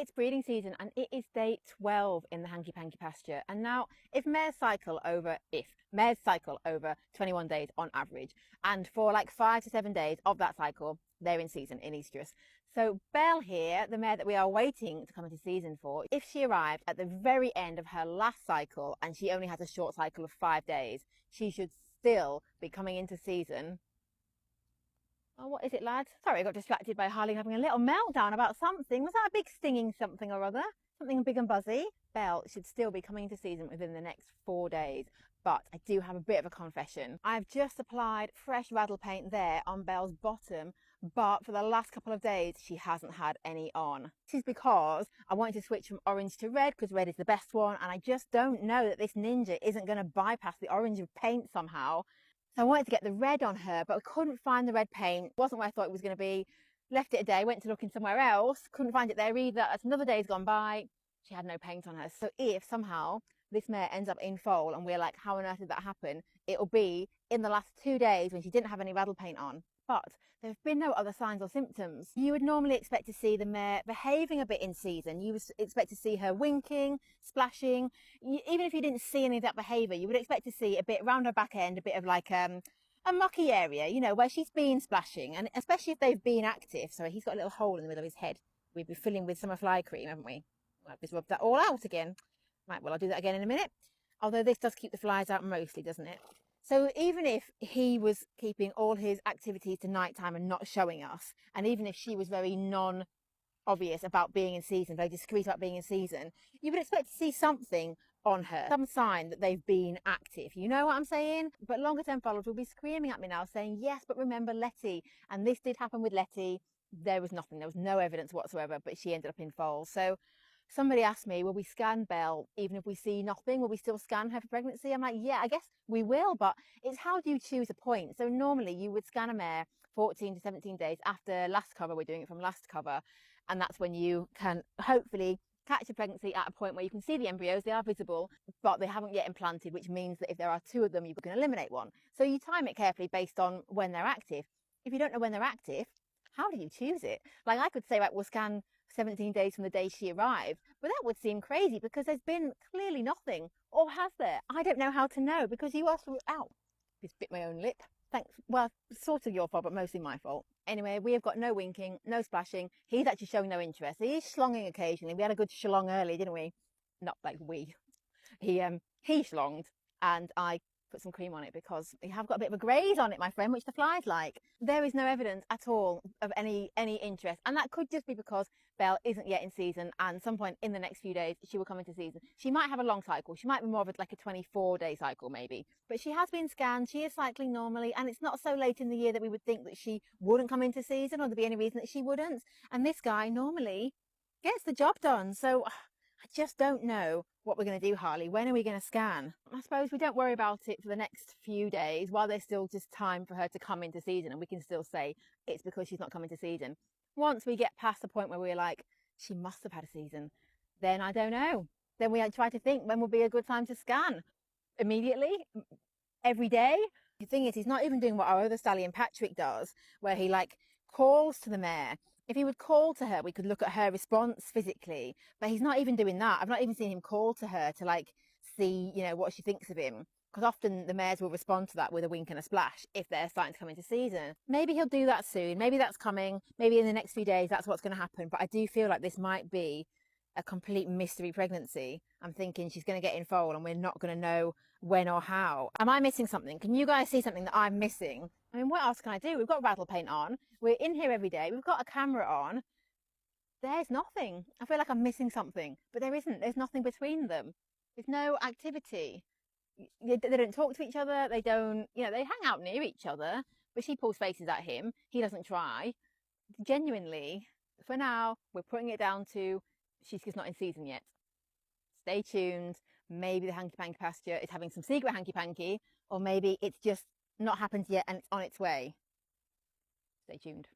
It's breeding season and it is day 12 in the hanky panky pasture. And now if mares cycle over 21 days on average, and for like 5 to 7 days of that cycle, they're in season in estrus. So Belle here, the mare that we are waiting to come into season for, if she arrived at the very end of her last cycle and she only has a short cycle of 5 days, she should still be coming into season. Oh, what is it, lads? Sorry, I got distracted by Harley having a little meltdown about something. Was that a big stinging something or other? Something big and buzzy? Belle should still be coming into season within the next 4 days. But I do have a bit of a confession. I've just applied fresh raddle paint there on Belle's bottom, but for the last couple of days, she hasn't had any on. This is because I wanted to switch from orange to red because red is the best one. And I just don't know that this ninja isn't going to bypass the orange paint somehow. So I wanted to get the red on her, but I couldn't find the red paint. It wasn't where I thought it was going to be. Left it a day, went to looking somewhere else. Couldn't find it there either. As another day's gone by, she had no paint on her. So if somehow this mare ends up in foal and we're like, how on earth did that happen? It'll be in the last 2 days when she didn't have any raddle paint on. But there have been no other signs or symptoms. You would normally expect to see the mare behaving a bit in season. You would expect to see her winking, splashing. Even if you didn't see any of that behaviour, you would expect to see a bit round her back end, a bit of like a mucky area, you know, where she's been splashing. And especially if they've been active. So he's got a little hole in the middle of his head. We'd be filling with summer fly cream, haven't we? I've just rubbed that all out again. Right, well, I'll do that again in a minute. Although this does keep the flies out mostly, doesn't it? So even if he was keeping all his activities to nighttime and not showing us, and even if she was very non-obvious about being in season, very discreet about being in season, you would expect to see something on her, some sign that they've been active. You know what I'm saying? But longer term followers will be screaming at me now saying, yes, but remember Letty. And this did happen with Letty. There was nothing. There was no evidence whatsoever, but she ended up in foal. So somebody asked me, will we scan Belle even if we see nothing? Will we still scan her for pregnancy? I'm like, yeah, I guess we will, but it's how do you choose a point? So normally you would scan a mare 14 to 17 days after last cover. We're doing it from last cover. And that's when you can hopefully catch a pregnancy at a point where you can see the embryos. They are visible, but they haven't yet implanted, which means that if there are 2 of them, you can eliminate one. So you time it carefully based on when they're active. If you don't know when they're active, how do you choose it? Like I could say, right, we'll scan 17 days from the day she arrived, but that would seem crazy because there's been clearly nothing. Or has there? I don't know how to know because you asked for it out. Just bit my own lip. Thanks. Well, sort of your fault, but mostly my fault. Anyway, we have got no winking, no splashing. He's actually showing no interest. He's schlonging occasionally. We had a good schlong early, didn't we? Not like we. He schlonged and I put some cream on it because we have got a bit of a graze on it, my friend, which the flies like. There is no evidence at all of any interest. And that could just be because Belle isn't yet in season and at some point in the next few days, she will come into season. She might have a long cycle. She might be more of like a 24-day cycle maybe, but she has been scanned. She is cycling normally and it's not so late in the year that we would think that she wouldn't come into season or there'd be any reason that she wouldn't. And this guy normally gets the job done. So I just don't know what we're going to do, Harley. When are we going to scan? I suppose we don't worry about it for the next few days while there's still just time for her to come into season and we can still say it's because she's not coming to season. Once we get past the point where we're like, she must have had a season, then I don't know. Then we try to think when would be a good time to scan. Immediately? Every day? The thing is, he's not even doing what our other stallion Patrick does, where he like calls to the mare. If he would call to her, we could look at her response physically, but he's not even doing that. I've not even seen him call to her to like see, you know, what she thinks of him. Because often the mares will respond to that with a wink and a splash if they're starting to come into season. Maybe he'll do that soon. Maybe that's coming. Maybe in the next few days, that's what's going to happen. But I do feel like this might be a complete mystery pregnancy. I'm thinking she's going to get in foal and we're not going to know when or how. Am I missing something? Can you guys see something that I'm missing? I mean, what else can I do? We've got raddle paint on. We're in here every day. We've got a camera on. There's nothing. I feel like I'm missing something, but there isn't. There's nothing between them. There's no activity. They don't talk to each other. They don't, you know, they hang out near each other, but she pulls faces at him. He doesn't try. Genuinely, for now, we're putting it down to she's just not in season yet. Stay tuned. Maybe the hanky panky pasture is having some secret hanky panky, or maybe it's just not happened yet and it's on its way. Stay tuned.